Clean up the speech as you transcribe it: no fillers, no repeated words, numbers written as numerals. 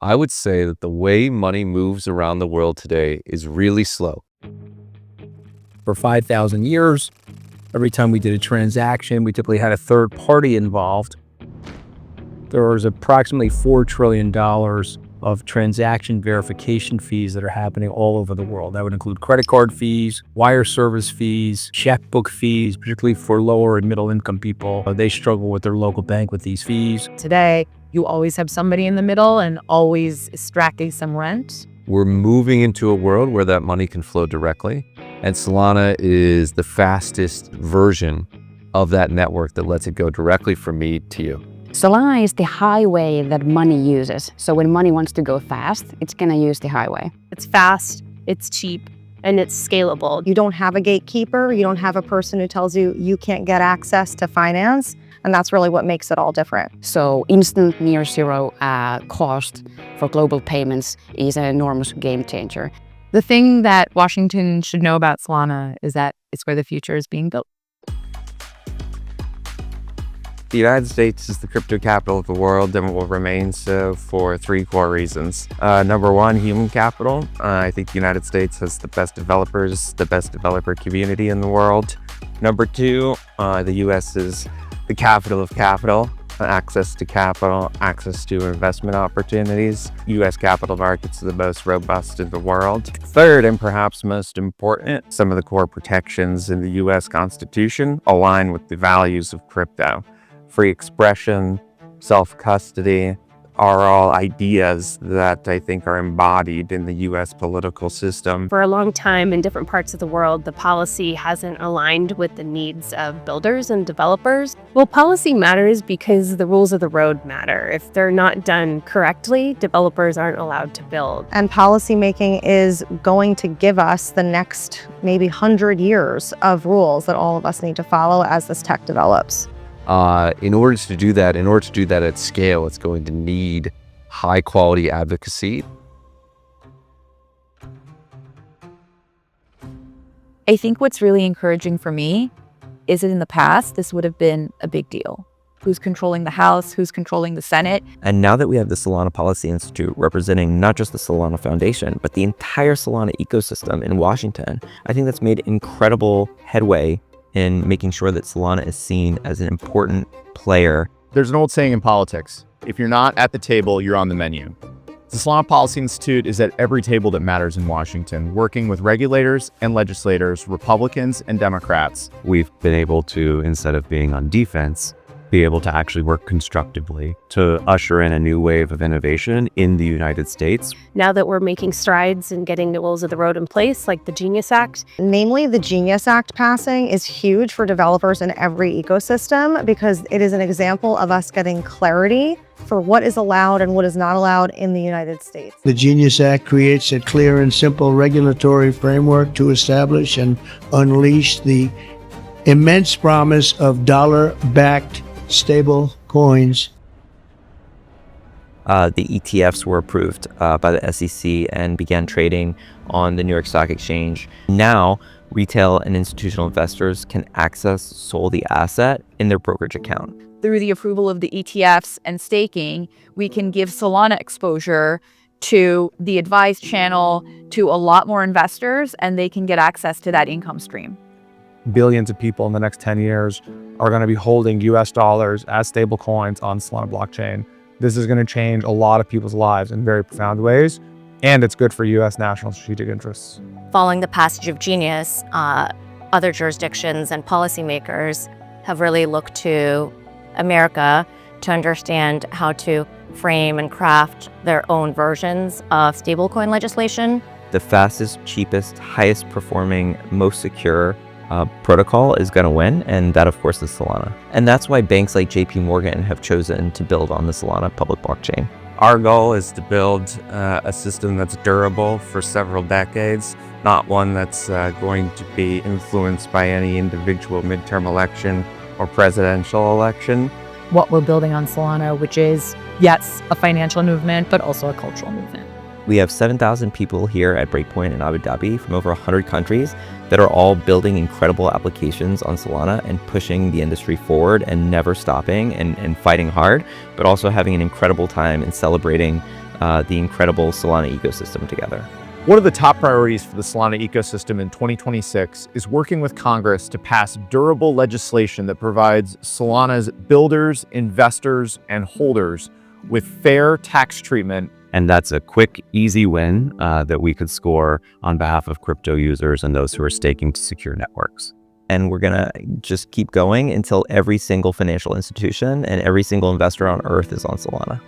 I would say that the way money moves around the world today is really slow. For 5,000 years, every time we did a transaction, we typically had a third party involved. There was approximately $4 trillion of transaction verification fees that are happening all over the world. That would include credit card fees, wire service fees, checkbook fees, particularly for lower and middle income people. They struggle with their local bank with these fees. Today, you always have somebody in the middle and always extracting some rent. We're moving into a world where that money can flow directly, and Solana is the fastest version of that network that lets it go directly from me to you. Solana is the highway that money uses. So when money wants to go fast, it's going to use the highway. It's fast, it's cheap, and it's scalable. You don't have a gatekeeper. You don't have a person who tells you you can't get access to finance. And that's really what makes it all different. So instant near zero cost for global payments is an enormous game changer. The thing that Washington should know about Solana is that it's where the future is being built. The United States is the crypto capital of the world and will remain so for three core reasons. Number one, human capital. I think the United States has the best developers, the best developer community in the world. Number two, the US is the capital of capital, access to capital, access to investment opportunities. US capital markets are the most robust in the world. Third, and perhaps most important, some of the core protections in the US Constitution align with the values of crypto. Free expression, self-custody are all ideas that I think are embodied in the US political system. For a long time in different parts of the world, the policy hasn't aligned with the needs of builders and developers. Well, policy matters because the rules of the road matter. If they're not done correctly, developers aren't allowed to build. And policymaking is going to give us the next maybe 100 years of rules that all of us need to follow as this tech develops. In order to do that at scale, it's going to need high quality advocacy. I think what's really encouraging for me is that in the past, this would have been a big deal. Who's controlling the House? Who's controlling the Senate? And now that we have the Solana Policy Institute representing not just the Solana Foundation, but the entire Solana ecosystem in Washington, I think that's made incredible headway in making sure that Solana is seen as an important player. There's an old saying in politics, if you're not at the table, you're on the menu. The Solana Policy Institute is at every table that matters in Washington, working with regulators and legislators, Republicans and Democrats. We've been able to, instead of being on defense, be able to actually work constructively to usher in a new wave of innovation in the United States. Now that we're making strides in getting the rules of the road in place, like the Genius Act. Namely, the Genius Act passing is huge for developers in every ecosystem because it is an example of us getting clarity for what is allowed and what is not allowed in the United States. The Genius Act creates a clear and simple regulatory framework to establish and unleash the immense promise of dollar-backed stable coins. The ETFs were approved by the SEC and began trading on the New York Stock Exchange. Now, retail and institutional investors can access solely the asset in their brokerage account. Through the approval of the ETFs and staking, we can give Solana exposure to the advised channel to a lot more investors, and they can get access to that income stream. Billions of people in the next 10 years are going to be holding US dollars as stable coins on Solana blockchain. This is going to change a lot of people's lives in very profound ways, and it's good for US national strategic interests. Following the passage of Genius, other jurisdictions and policymakers have really looked to America to understand how to frame and craft their own versions of stablecoin legislation. The fastest, cheapest, highest performing, most secure protocol is going to win, and that of course is Solana. And that's why banks like JP Morgan have chosen to build on the Solana public blockchain. Our goal is to build a system that's durable for several decades, not one that's going to be influenced by any individual midterm election or presidential election. What we're building on Solana, which is, yes, a financial movement, but also a cultural movement. We have 7,000 people here at Breakpoint in Abu Dhabi from over 100 countries that are all building incredible applications on Solana and pushing the industry forward and never stopping and fighting hard, but also having an incredible time and celebrating the incredible Solana ecosystem together. One of the top priorities for the Solana ecosystem in 2026 is working with Congress to pass durable legislation that provides Solana's builders, investors, and holders with fair tax treatment. And that's a quick, easy win that we could score on behalf of crypto users and those who are staking to secure networks. And we're going to just keep going until every single financial institution and every single investor on Earth is on Solana.